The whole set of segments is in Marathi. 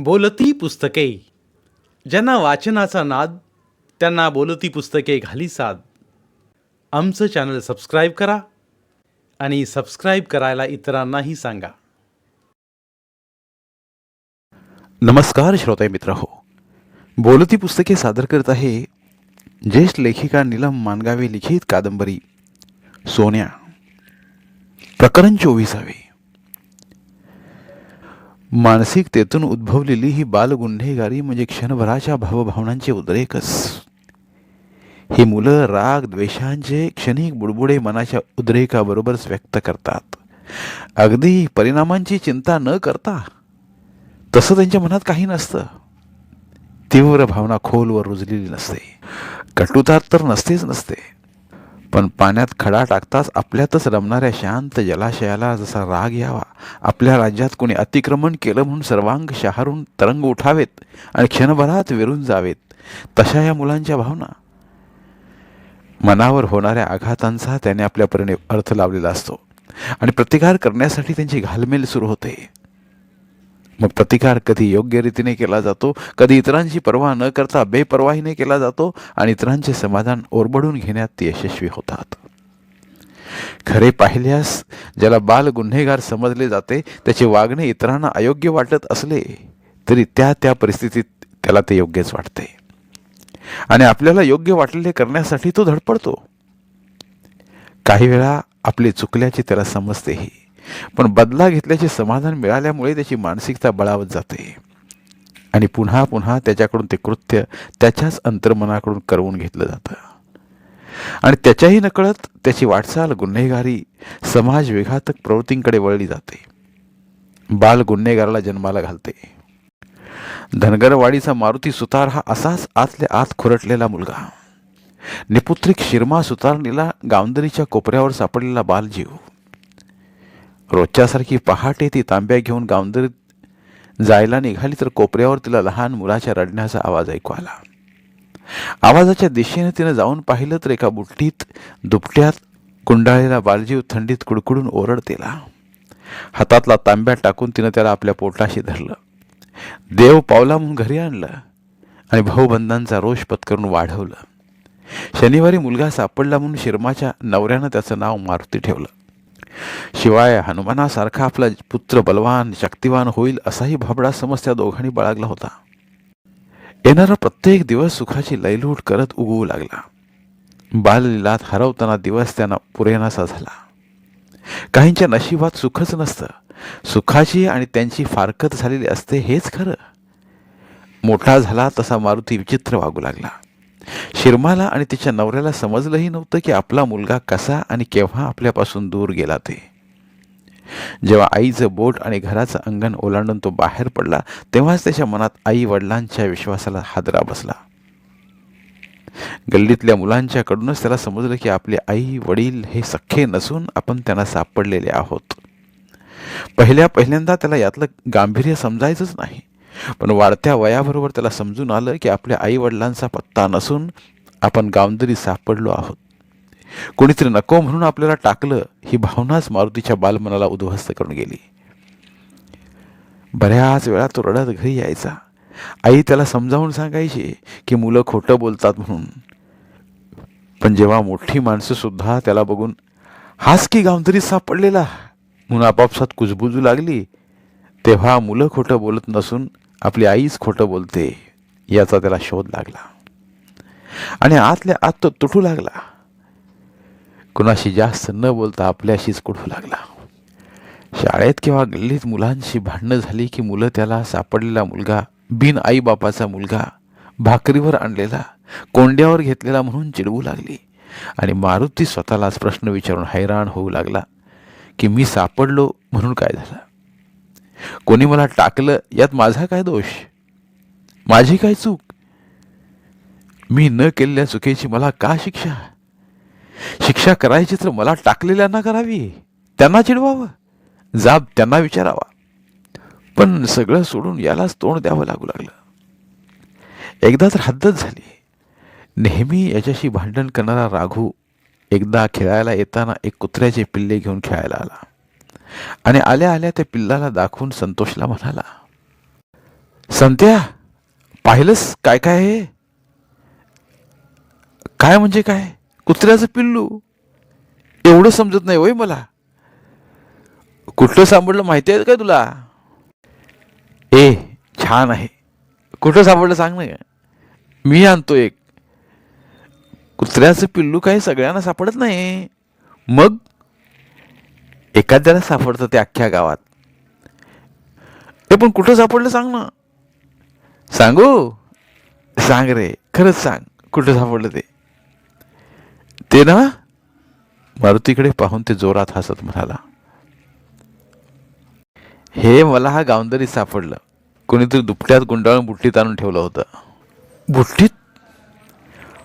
बोलती पुस्तके. ज्यांना वाचनाचा नाद, त्यांना बोलती पुस्तके घाली साद. आमचं चॅनल सबस्क्राईब करा आणि सबस्क्राईब करायला इतरांनाही सांगा. नमस्कार श्रोते मित्र हो, बोलती पुस्तके सादर करत आहे ज्येष्ठ लेखिका नीलम मानगावे लिखित कादंबरी सोन्या, प्रकरण 24. मानसिकतेतून उद्भवलेली ही बालगुन्हेगारी म्हणजे क्षणभराच्या भावभावनांचे उद्रेकच. ही मुलं राग द्वेषांचे क्षणिक बुडबुडे मनाच्या उद्रेकाबरोबरच व्यक्त करतात, अगदी परिणामांची चिंता न करता. तसं त्यांच्या मनात काही नसतं. तीव्र भावना खोलवर रुजलेली नसते, कटुता तर नसते. पण पाण्यात खडा टाकताच आपल्यातच रमणाऱ्या शांत जलाशयाला जसा राग यावा, आपल्या राज्यात कोणी अतिक्रमण केलं म्हणून सर्वांग शहारून तरंग उठावेत आणि क्षणभरात विरून जावेत, तशा या मुलांच्या भावना. मनावर होणाऱ्या आघातांचा त्याने आपल्या परीने अर्थ लावलेला असतो आणि प्रतिकार करण्यासाठी त्यांची घालमेल सुरू होते. मग प्रतिकार कधी योग्य रीतीने केला जातो, कधी इतरांची पर्वा न करता बेपर्वाहीने केला जातो आणि इतरांचे समाधान ओरबडून घेण्यात ते यशस्वी होतात. खरे पाहिल्यास ज्याला बाल गुन्हेगार समजले जाते, त्याचे वागणे इतरांना अयोग्य वाटत असले तरी त्या परिस्थितीत त्याला ते योग्यच वाटते आणि आपल्याला योग्य वाटलेले करण्यासाठी तो धडपडतो. काही वेळा आपले चुकल्याचे त्याला समजतेही, पण बदला घेतल्याचे समाधान मिळाल्यामुळे त्याची मानसिकता बळावत जाते आणि पुन्हा पुन्हा त्याच्याकडून ते कृत्य त्याच्याच अंतर्मनाकडून करवून घेतलं जातं आणि त्याच्याही नकळत त्याची वाटचाल गुन्हेगारी समाज विघातक प्रवृत्तींकडे वळली जाते. बाल गुन्हेगाराला जन्माला घालते. धनगरवाडीचा मारुती सुतार हा असाच आतल्या आत खुरटलेला मुलगा. निपुत्रिक शिरमा सुतारणीला गावंदरीच्या कोपऱ्यावर सापडलेला बालजीव. रोजच्यासारखी पहाटे ती तांब्या घेऊन गावंदरीत जायला निघाली तर कोपऱ्यावर तिला लहान मुलाच्या रडण्याचा आवाज ऐकू आला. आवाजाच्या दिशेने तिने जाऊन पाहिलं तर एका बुट्टीत दुपट्यात गुंडाळलेला बालजीव थंडीत कुडकुडून ओरडतेला. हातातला तांब्या टाकून तिनं त्याला आपल्या पोटाशी धरलं. देव पावला म्हणून घरी आणलं आणि भाऊबंधांचा रोष पत्करून वाढवलं. शनिवारी मुलगा सापडला म्हणून शिरमाच्या नवऱ्यानं त्याचं नाव मारुती ठेवलं. शिवाय हनुमानासारखा आपला पुत्र बलवान शक्तिवान होईल असाही भाबडा समज त्या दोघांनी बाळगला होता. येणारा प्रत्येक दिवस सुखाची लयलूट करत उगवू लागला. बाललीलात हरवताना दिवस त्यांना पुरेनासा झाला. काहींच्या नशिबात सुखच नसतं, सुखाची आणि त्यांची फारकत झालेली असते हेच खरं. मोठा झाला तसा मारुती विचित्र वागू लागला. शिरमाला आणि तिच्या नवऱ्याला समजलंही नव्हतं की आपला मुलगा कसा आणि केव्हा आपल्यापासून दूर गेला ते. जेव्हा आईचं बोट आणि घराचं अंगण ओलांडून तो बाहेर पडला, तेव्हाच त्याच्या मनात आई वडिलांच्या विश्वासाला हादरा बसला. गल्लीतल्या मुलांच्याकडूनच त्याला समजलं की आपले आई वडील हे सख्खे नसून आपण त्यांना सापडलेले आहोत. पहिल्यांदा त्याला यातलं गांभीर्य समजायचंच नाही, पण वाढत्या वयाबरोबर त्याला समजून आलं की आपल्या आई वडिलांचा पत्ता नसून आपण गावंदरी सापडलो आहोत. कोणीतरी नको म्हणून आपल्याला टाकलं, ही भावनाच मारुतीच्या बालमनाला उद्ध्वस्त करून गेली. बऱ्याच वेळा तो रडत घरी यायचा. आई त्याला समजावून सांगायची की मुलं खोटं बोलतात म्हणून, पण जेव्हा मोठी माणसं सुद्धा त्याला बघून हाच की गावंदरीत सापडलेला म्हणून आपापसात कुजबुजू लागली, तेव्हा मुलं खोटं बोलत नसून आपली आईच खोटं बोलते याचा त्याला शोध लागला आणि आतल्या आत तो तुटू लागला. कुणाशी जास्त न बोलता आपल्याशीच कुठू लागला. शाळेत किंवा गल्लीत मुलांशी भांडणं झाली की मुलं त्याला सापडलेला मुलगा, बिन आई बापाचा मुलगा, भाकरीवर आणलेला, कोंड्यावर घेतलेला म्हणून चिडवू लागली आणि मारुती स्वतःलाच प्रश्न विचारून हैराण होऊ लागला की मी सापडलो म्हणून काय झालं? कोणी मला टाकलं यात माझा काय दोष? माझी काय चूक? मी न केलेल्या चुकीची मला का शिक्षा? शिक्षा करायची तर मला टाकलेल्यांना करावी, त्यांना चिडवावं, जाब त्यांना विचारावा. पण सगळं सोडून यालाच तोंड द्यावं लागू लागलं. एकदा तर हद्दच झाली. नेहमी याच्याशी भांडण करणारा राघू एकदा खेळायला येताना एक कुत्र्याचे पिल्ले घेऊन खेळायला आला आणि आल्या आल्या त्या पिल्लाला दाखवून संतोषला म्हणाला, संत्या, पाहिलंस काय काय आहे? काय म्हणजे काय? कुत्र्याचं पिल्लू? एवढं समजत नाही होय मला. कुठलं सापडलं माहिती आहे काय तुला? ए, छान आहे. कुठं सापडलं सांग ना. मी आणतो एक. कुत्र्याचं पिल्लू काही सगळ्यांना सापडत नाही. मग एखाद्याला सापडतं ते अख्ख्या गावात. हे पण कुठं सापडलं सांग ना. सांगू? सांग रे, खरंच सांग, कुठं सापडलं ते. ते ना, मारुतीकडे पाहून ते जोरात हसत म्हणाला, हे मला हा गावंदरीत सापडलं. कोणीतरी दुपट्यात गुंडाळून बुट्टीत आणून ठेवलं होतं. बुट्टीत?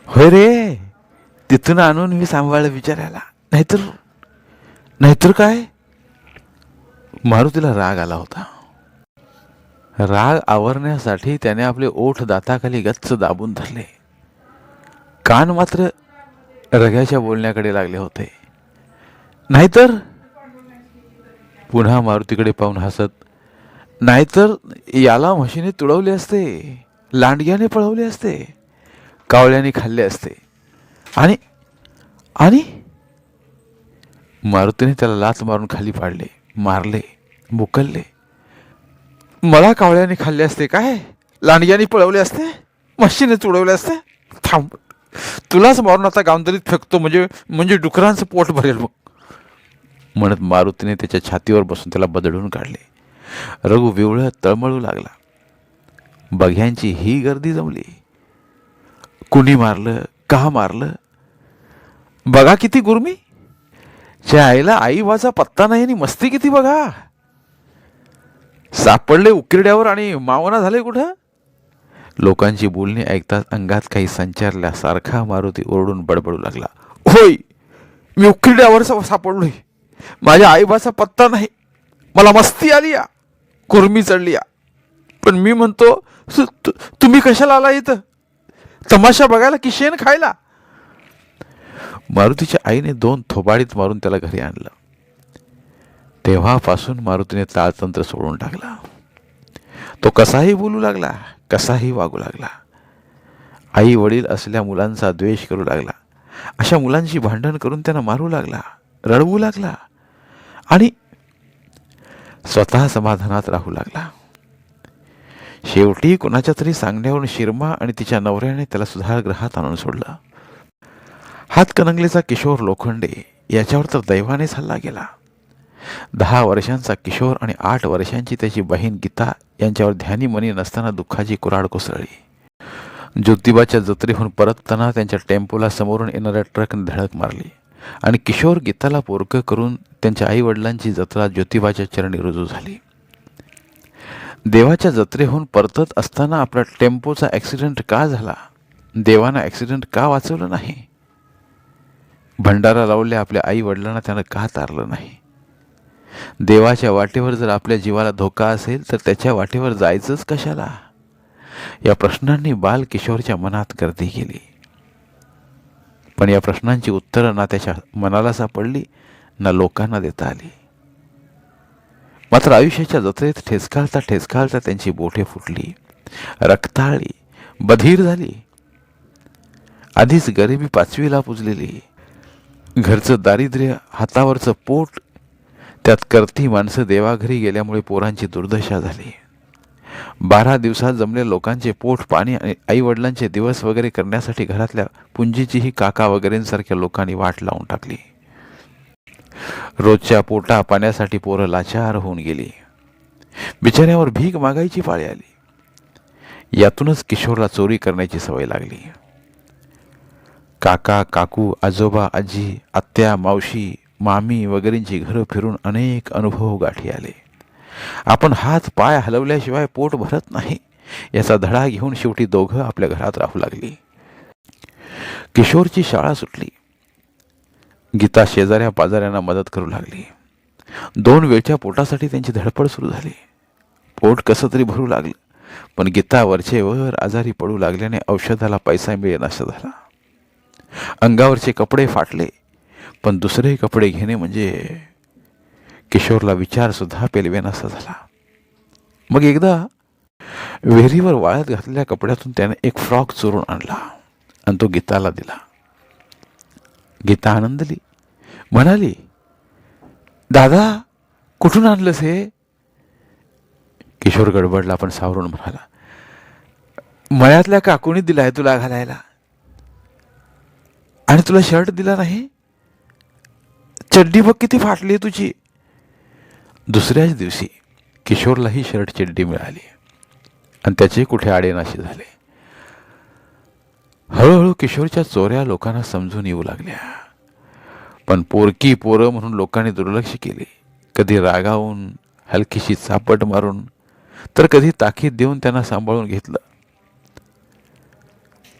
होय रे, तिथून आणून मी सांभाळलं विचारायला. नाहीतर काय? मारुतीला राग आला होता. राग आवरण्यासाठी त्याने आपले ओठ दाताखाली गच्च दाबून धरले. कान मात्र रग्याच्या बोलण्याकडे लागले होते. नाहीतर, पुन्हा मारुतीकडे पाहून हसत, नाहीतर याला म्हशीने तुडवले असते, लांडग्याने पळवले असते, कावळ्याने खाल्ले असते, आणि आणि मारुतीने त्याला लाथ मारून खाली पाडले, मारले, मुकलले. मला कावळ्याने खाल्ले असते काय? लांडग्याने पळवले असते, म्हशीने तुडवले असते? थांब, तुलाच मारून आता गावंदरीत फेकतो, म्हणजे डुकरांचं पोट भरेल मग, म्हणत मारुतीने त्याच्या छातीवर बसून त्याला बदडून काढले. रघु विवळत तळमळू लागला. बघ्यांची ही गर्दी जमली. कुणी मारलं, का मारलं? बघा किती गुरमी. च्या आईला आई बाचा पत्ता नाही आणि मस्ती किती बघा. सापडले उकिरड्यावर आणि मावना झाले कुठं? लोकांची बोलणी ऐकताच अंगात काही संचारल्यासारखा मारुती ओरडून बडबडू लागला. होय, मी उकिरड्यावर सापडलोय. माझ्या आईबाचा पत्ता नाही. मला मस्ती आली या, कुर्मी चढली या. पण मी म्हणतो, तुम्ही कशाला आला इथं? तमाशा बघायला की शेण खायला? मारुतीच्या आईने 2 थोबाडीत मारून त्याला घरी आणलं. तेव्हापासून मारुतीने ताळतंत्र सोडून टाकला. तो कसाही बोलू लागला, कसाही वागू लागला. आई वडील असल्या मुलांचा द्वेष करू लागला. अशा मुलांची भांडण करून त्यांना मारू लागला, रडवू लागला आणि स्वतः समाधानात राहू लागला. शेवटी कोणाच्या तरी सांगण्यावरून शिरमा आणि तिच्या नवऱ्याने त्याला सुधारगृहात आणून सोडलं. हातकणंगलेचा किशोर लोखंडे याच्यावर तर दैवानेच हल्ला गेला. 10 वर्षांचा किशोर आणि 8 वर्षांची त्याची बहीण गीता यांच्यावर ध्यानी मनी नसताना दुःखाची कुऱ्हाड कोसळली. ज्योतिबाच्या जत्रेहून परतताना त्यांच्या टेम्पोला समोरून येणाऱ्या ट्रकने धडक मारली आणि किशोर गीताला पोरकं करून त्यांच्या आई वडिलांची जत्रा ज्योतिबाच्या चरणी रुजू झाली. देवाच्या जत्रेहून परतत असताना आपला टेम्पोचा ॲक्सिडेंट का झाला? देवानं ॲक्सिडेंट का वाचवलं नाही? भंडारा लावल्या आपल्या आई वडिलांना त्यानं का तारलं नाही? देवाच्या वाटेवर जर आपल्या जीवाला धोका असेल तर त्याच्या वाटेवर जायचंच कशाला? या प्रश्नांनी बाल किशोरच्या मनात गर्दी केली. पण या प्रश्नांची उत्तरं ना त्याच्या मनाला सापडली ना लोकांना देता आली. मात्र आयुष्याच्या जत्रेत ठेचकाळता त्यांची बोटे फुटली, रक्ताळली, बधीर झाली. आधीच गरिबी 5वीला पुजलेली, घरचं दारिद्र्य, हातावरचं पोट, त्यात करती माणसं देवाघरी गेल्यामुळे पोरांची दुर्दशा झाली. 12 दिवसात जमले लोकांचे पोट पाणी आणि आई वडिलांचे दिवस वगैरे करण्यासाठी घरातल्या पुंजीचीही काका वगैरेंसारख्या लोकांनी वाट लावून टाकली. रोजच्या पोटा पाण्यासाठी पोरं लाचार होऊन गेली. बिचाऱ्यावर भीक मागायची पाळी आली. यातूनच किशोरला चोरी करण्याची सवय लागली. काका काकू, आजोबा आजी, आत्या मावशी, मामी वगैरेंची घरं फिरून अनेक अनुभव गाठी आले. आपण हात पाय हलवल्याशिवाय पोट भरत नाही याचा धडा घेऊन शेवटी दोघं आपल्या घरात राहू लागली. किशोरची शाळा सुटली. गीता शेजाऱ्या पाजाऱ्यांना मदत करू लागली. 2 वेळच्या पोटासाठी त्यांची धडपड सुरू झाली. पोट कसं तरी भरू लागलं, पण गीता वरचेवर आजारी पडू लागल्याने औषधाला पैसा मिळेनासा झाला. अंगावरचे कपडे फाटले, पण दुसरे कपडे घेणे म्हणजे किशोरला विचार सुद्धा पेलवेनासा झाला. मग एकदा विहिरीवर वाळत घातलेल्या कपड्यातून त्याने एक फ्रॉक चोरून आणला आणि तो गीताला दिला. गीता आनंदली, म्हणाली, दादा कुठून आणलंस हे? किशोर गडबडला पण सावरून म्हणाला, मळ्यातल्या काकूनी दिलाय तुला घालायला. आणि तुला शर्ट दिला नाही? चड्डी बघ किती फाटली तुझी. दुसऱ्याच दिवशी किशोरलाही शर्ट चड्डी मिळाली आणि त्याचे कुठे आडेनाशी झाले. हळूहळू किशोरच्या चोऱ्या लोकांना समजून येऊ लागल्या. पण पोरकी पोरं म्हणून लोकांनी दुर्लक्ष केले. कधी रागावून, हलकीशी चापट मारून, तर कधी ताकीद देऊन त्यांना सांभाळून घेतलं.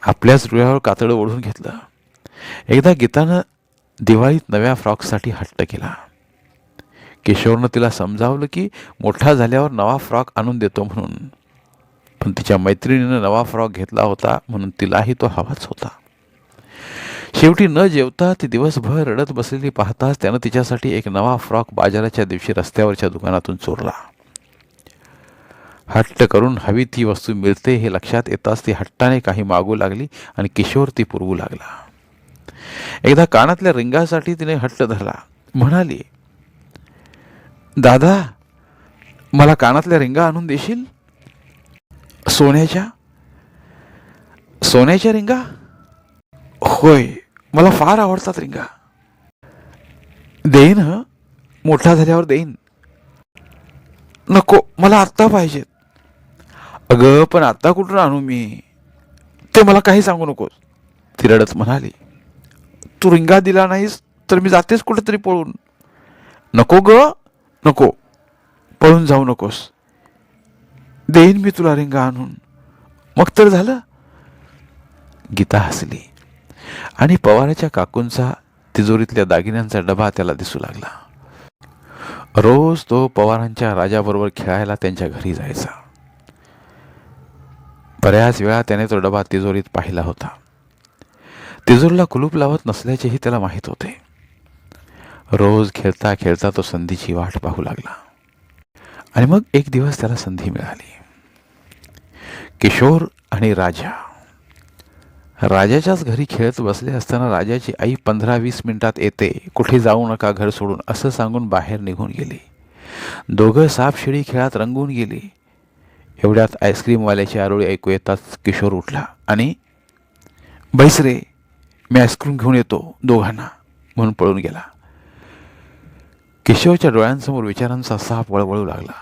आपल्याच डोळ्यावर कातडं ओढून घेतलं. एकदा गीतानं दिवाळीत नव्या फ्रॉकसाठी हट्ट केला. किशोरनं तिला समजावलं की मोठा झाल्यावर नवा फ्रॉक आणून देतो म्हणून. पण तिच्या मैत्रिणीनं नवा फ्रॉक घेतला होता म्हणून तिलाही तो हवाच होता. शेवटी न जेवता ती दिवसभर रडत बसलेली पाहताच त्यानं तिच्यासाठी एक नवा फ्रॉक बाजाराच्या दिवशी रस्त्यावरच्या दुकानातून चोरला. हट्ट करून हवी ती वस्तू मिळते हे लक्षात येताच ती हट्टाने काही मागू लागली आणि किशोर ती पुरवू लागला. एकदा कानातल्या रिंगासाठी तिने हट्ट धरला. म्हणाली, दादा मला कानातल्या रिंगा आणून देशील? सोन्याच्या? सोन्याच्या रिंगा? होय, मला फार आवडतात रिंगा. देईन ह, मोठा झाल्यावर देईन. नको, मला आत्ता पाहिजेत. अगं पण आत्ता कुठून आणू मी? ते मला काही सांगू नकोस, ती रडत म्हणाली. तू रिंगा दिला नाहीस तर मी जातेच कुठेतरी पळून. नको ग, नको, पळून जाऊ नकोस. देईन मी तुला रिंगा आणून, मग तर झालं. गीता हसली आणि पवाराच्या काकूंचा तिजोरीतल्या दागिन्यांचा डबा त्याला दिसू लागला. रोज तो पवारांच्या राजाबरोबर खेळायला त्यांच्या घरी जायचा. बऱ्याच वेळा त्याने तो डबा तिजोरीत पाहिला होता. तिजोरीला कुलूप लावत नसल्याचेही त्याला माहीत होते. रोज खेळता खेळता तो संधीची वाट पाहू लागला आणि मग एक दिवस त्याला संधी मिळाली. किशोर आणि राजा राजाच्याच घरी खेळत बसले असताना राजाची आई 15-20 मिनिटात येते, कुठे जाऊ नका घर सोडून असं सांगून बाहेर निघून गेली. दोघं सापशिडी खेळात रंगून गेली. एवढ्यात आईस्क्रीमवाल्याची आरोळी ऐकू येताच किशोर उठला आणि बैस रे, मी आईस्क्रीम घेऊन येतो दोघांना म्हणून पळून गेला. किशोरच्या डोळ्यांसमोर विचारांचा साप वळवळू लागला.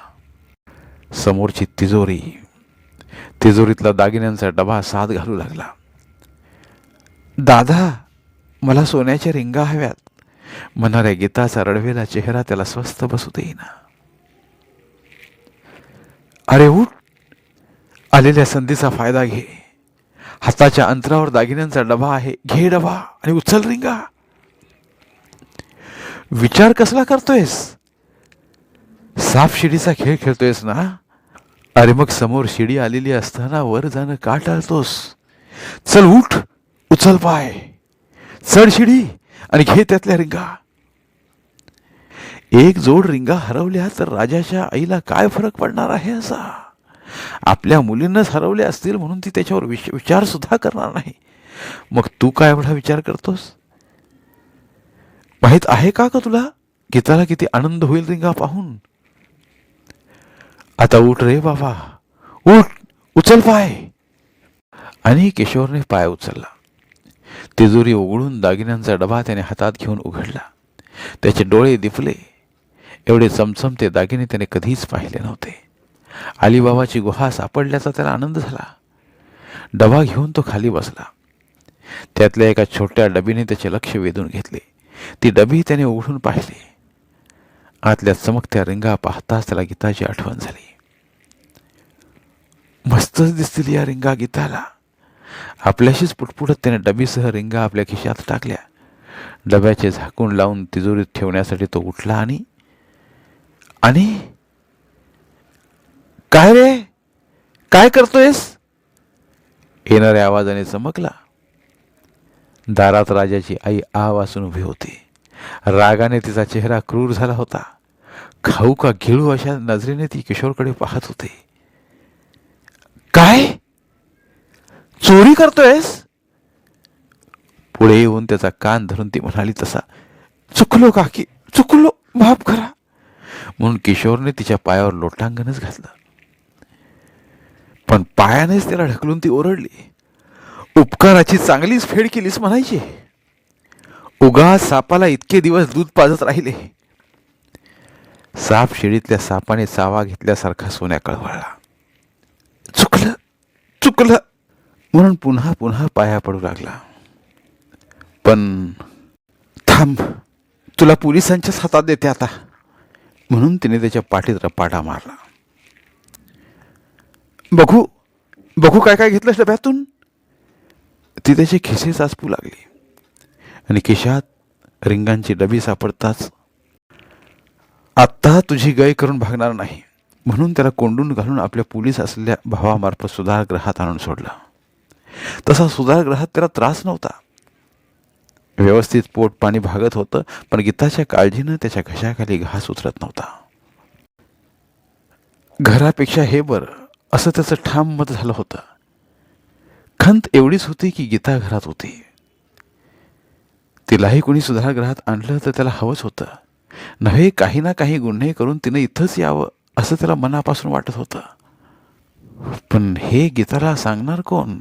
समोरची तिजोरी, तिजोरीतला दागिन्यांचा डबा साथ घालू लागला. दादा मला सोन्याच्या रिंगा हव्यात म्हणणाऱ्या गीताचा रडवेला चेहरा त्याला स्वस्थ बसू देईना. अरे उठ, आलेल्या संधीचा फायदा घे. हाताच्या अंतरावर दागिन्यांचा डबा आहे, घे डबा आणि उचल रिंगा. विचार कसला करतोयस? साप शिडीचा खेळ खेळतोयस ना? अरे मग समोर शिडी आलेली असताना वर जाणं का टाळतोस? चल उठ, उचल पाय, चढ शिडी आणि घे त्यातल्या रिंगा. एक जोड रिंगा हरवल्या तर राजाच्या आईला काय फरक पडणार आहे असा? आपल्या मुलींनाच हरवल्या असतील म्हणून ती त्याच्यावर विचार सुद्धा करणार नाही. मग तू काय एवढा विचार करतोस? माहित आहे का तुला गीताला किती आनंद होईल रिंगा पाहून? आता उठ रे बाबा, उठ, उचल पाय. आणि किशोरने पाय उचलला. तिजोरी उघडून दागिन्यांचा डबा त्याने हातात घेऊन उघडला. त्याचे डोळे दिपले. एवढे चमचमते दागिने त्याने कधीच पाहिले नव्हते. अलीबाबाची गुहा सापडल्याचा त्याला आनंद झाला. डबा घेऊन तो खाली बसला. त्यातल्या एका छोट्या डबीने त्याचे लक्ष वेधून घेतले. ती डबी त्याने उघडून पाहिली. आतल्या चमकत्या रिंगा पाहताच त्याला गीताची आठवण झाली. मस्तच दिसतील या रिंगा गीताला. आपल्याशीच पुटपुटत त्याने डबीसह रिंगा आपल्या खिशात टाकल्या. डब्याचे झाकून लावून तिजोरीत ठेवण्यासाठी तो उठला आणि काय रे, काय करतोयस? येणाऱ्या आवाजाने चमकला. दारात राजाची आई आ वासून उभी होती. रागाने तिचा चेहरा क्रूर झाला होता. खाऊ का गिळू अशा नजरेने ती किशोरकडे पाहत होते. चोरी करतोयस? पुढे येऊन त्याचा कान धरून ती म्हणाली, तसा चुकलो काकी, चुकलो, माफ करा. म्हणून किशोरने तिच्या पायावर लोटांगणच घातलं. पण पायानेच त्याला ढकलून ती ओरडली, उपकाराची चांगलीच फेड केलीस म्हणायची. उगा सापाला इतके दिवस दूध पाजत राहिले. साप शेळीतल्या सापाने चावा घेतल्यासारखा सोन्या कळवळला. चुकलं, चुकलं म्हणून पुन्हा पुन्हा पाया पडू लागला. पण थांब, तुला पोलिसांच्याच हातात देते आता, म्हणून तिने त्याच्या पाठीत रपाटा मारला. बघू बघू काय काय घेतलं डब्यातून. ती त्याचे खिसे चाचपू लागली आणि खिशात रिंगांची डबी सापडताच, आत्ता तुझी गय करून भागणार नाही, म्हणून त्याला कोंडून घालून आपल्या पोलीस असलेल्या भावामार्फत सुधारगृहात आणून सोडलं. तसा सुधारगृहात त्याला त्रास नव्हता. व्यवस्थित पोट पाणी भागत होतं, पण गीताच्या काळजीनं त्याच्या घशाखाली घास उतरत नव्हता. घरापेक्षा हे बरं असं त्याचं ठाम मत झालं होतं. खंत एवढीच होती की गीता घरात होती. तिलाही कोणी सुधारगृहात आणलं तर त्याला हवंच होतं. नव्हे, काही ना काही गुन्हे करून तिनं इथंच यावं असं त्याला मनापासून वाटत होतं. पण हे गीताला सांगणार कोण,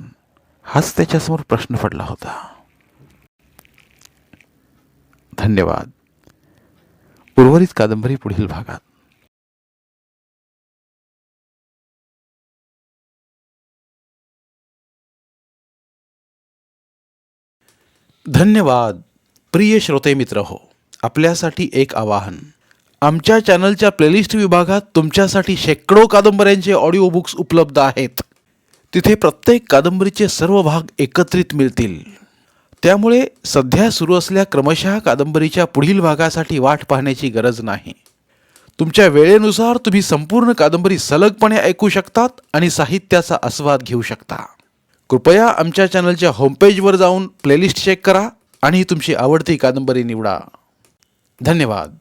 हाच त्याच्यासमोर प्रश्न पडला होता. धन्यवाद. उर्वरित कादंबरी पुढील भागात. धन्यवाद. प्रिय श्रोते मित्र हो, आपल्यासाठी एक आवाहन. आमच्या चॅनलच्या प्लेलिस्ट विभागात तुमच्यासाठी शेकडो कादंबऱ्यांचे ऑडिओ बुक्स उपलब्ध आहेत. तिथे प्रत्येक कादंबरीचे सर्व भाग एकत्रित मिळतील. त्यामुळे सध्या सुरू असलेल्या क्रमशः कादंबरीच्या पुढील भागासाठी वाट पाहण्याची गरज नाही. तुमच्या वेळेनुसार तुम्ही संपूर्ण कादंबरी सलगपणे ऐकू शकतात आणि साहित्याचा आस्वाद घेऊ शकता. कृपया आमच्या चॅनलच्या होमपेजवर जाऊन प्लेलिस्ट चेक करा आणि तुमची आवडती कादंबरी निवडा. धन्यवाद.